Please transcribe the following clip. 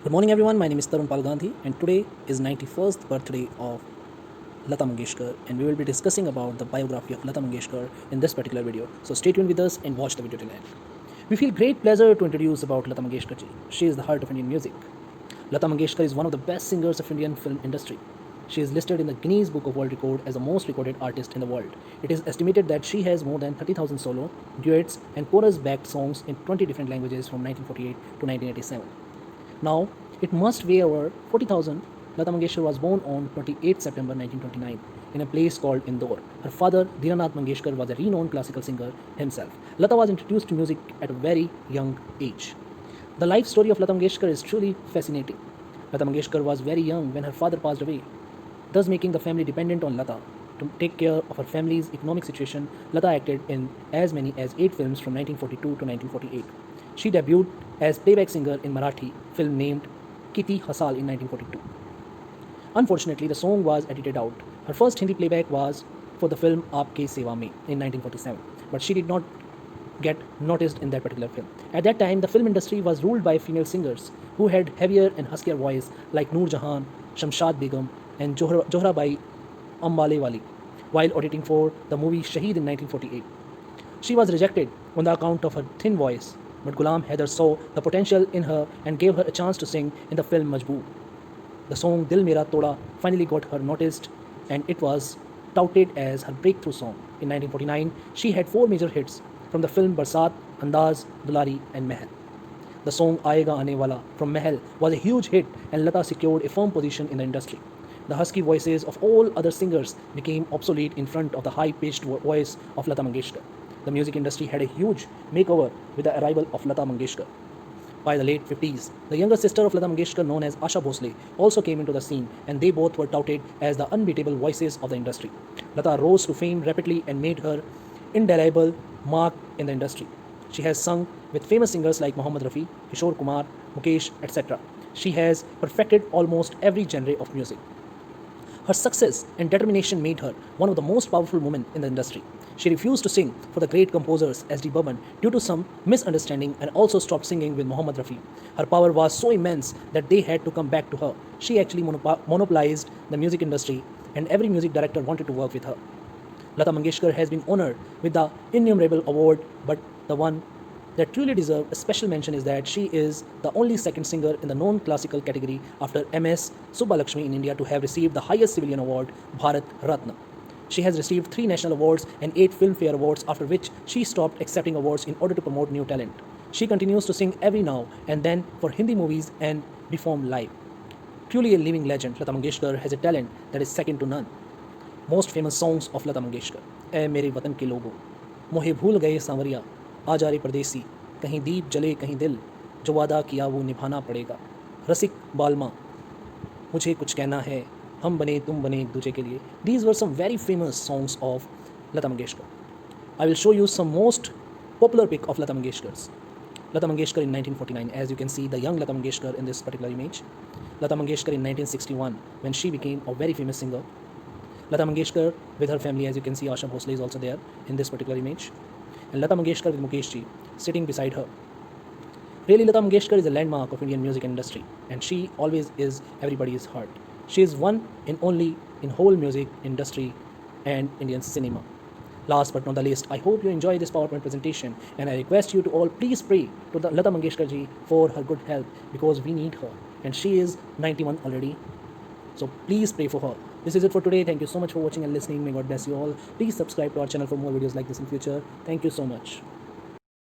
Good morning, everyone. My name is Tarun Pal Gandhi, and today is 91st birthday of Lata Mangeshkar, and we will be discussing about the biography of Lata Mangeshkar in this particular video. So stay tuned with us and watch the video till end. We feel great pleasure to introduce about Lata Mangeshkar ji. She is the heart of Indian music. Lata Mangeshkar is one of the best singers of Indian film industry. She is listed in the Guinness Book of World Record as the most recorded artist in the world. It is estimated that she has more than 30,000 solo, duets, and chorus-backed songs in 20 different languages from 1948 to 1987. Now, it must weigh over 40,000. Lata Mangeshkar was born on 28 September 1929 in a place called Indore. Her father, Dinanath Mangeshkar, was a renowned classical singer himself. Lata was introduced to music at a very young age. The life story of Lata Mangeshkar is truly fascinating. Lata Mangeshkar was very young when her father passed away, thus making the family dependent on Lata. To take care of her family's economic situation, Lata acted in as many as 8 films from 1942 to 1948. She debuted as playback singer in Marathi film named Kitty Hasal in 1942. Unfortunately, the song was edited out. Her first Hindi playback was for the film Aapke Seva Mein in 1947, but she did not get noticed in that particular film. At that time, the film industry was ruled by female singers who had heavier and huskier voice like Noor Jahan, Shamshad Begum, and Johrabai Ambalewali while auditing for the movie Shaheed in 1948. She was rejected on the account of her thin voice, but Ghulam Haider saw the potential in her and gave her a chance to sing in the film Majboor. The song Dil Mera Toda finally got her noticed, and it was touted as her breakthrough song. In 1949, she had 4 major hits from the film Barsat, Andaz, Dulari, and Mahal. The song Aayega Aane Wala from Mahal was a huge hit, and Lata secured a firm position in the industry. The husky voices of all other singers became obsolete in front of the high-pitched voice of Lata Mangeshkar. The music industry had a huge makeover with the arrival of Lata Mangeshkar. By the late 50s, the younger sister of Lata Mangeshkar, known as Asha Bhosle, also came into the scene, and they both were touted as the unbeatable voices of the industry. Lata rose to fame rapidly and made her indelible mark in the industry. She has sung with famous singers like Mohammed Rafi, Kishore Kumar, Mukesh, etc. She has perfected almost every genre of music. Her success and determination made her one of the most powerful women in the industry. She refused to sing for the great composers S.D. Burman due to some misunderstanding and also stopped singing with Mohammed Rafi. Her power was so immense that they had to come back to her. She actually monopolized the music industry, and every music director wanted to work with her. Lata Mangeshkar has been honored with the innumerable award, but the one that truly deserves a special mention is that she is the only second singer in the non-classical category after MS Subbalakshmi in India to have received the highest civilian award, Bharat Ratna. She has received 3 national awards and 8 Filmfare awards, after which she stopped accepting awards in order to promote new talent. She continues to sing every now and then for Hindi movies and perform live. Truly a living legend, Lata Mangeshkar has a talent that is second to none. Most famous songs of Lata Mangeshkar: ए मेरे वतन के लोगों, मोहे भूल गए सांवरिया, आ जा रे परदेसी, कहीं दीप जले कहीं दिल, जो वादा किया वो निभाना पड़ेगा, रसिक बालमा, मुझे कुछ कहना है, हम बने तुम बने एक दूजे के लिए. These were some very famous songs of Lata Mangeshkar. I will show you some most popular pic of Lata Mangeshkar's. Lata Mangeshkar in 1949, as you can see the young Lata Mangeshkar in this particular image. Lata Mangeshkar in 1961, when she became a very famous singer. Lata Mangeshkar with her family, as you can see Asha Bhosle is also there in this particular image. And Lata Mangeshkar with Mukesh ji sitting beside her. Really, Lata Mangeshkar is a landmark of Indian music industry, and she always is everybody's heart. She is one and only in whole music industry and Indian cinema. Last but not the least, I hope you enjoy this PowerPoint presentation, and I request you to all please pray to the Lata Mangeshkar ji for her good health, because we need her, and she is 91 already. So please pray for her. This is it for today. Thank you so much for watching and listening. May God bless you all. Please subscribe to our channel for more videos like this in future. Thank you so much.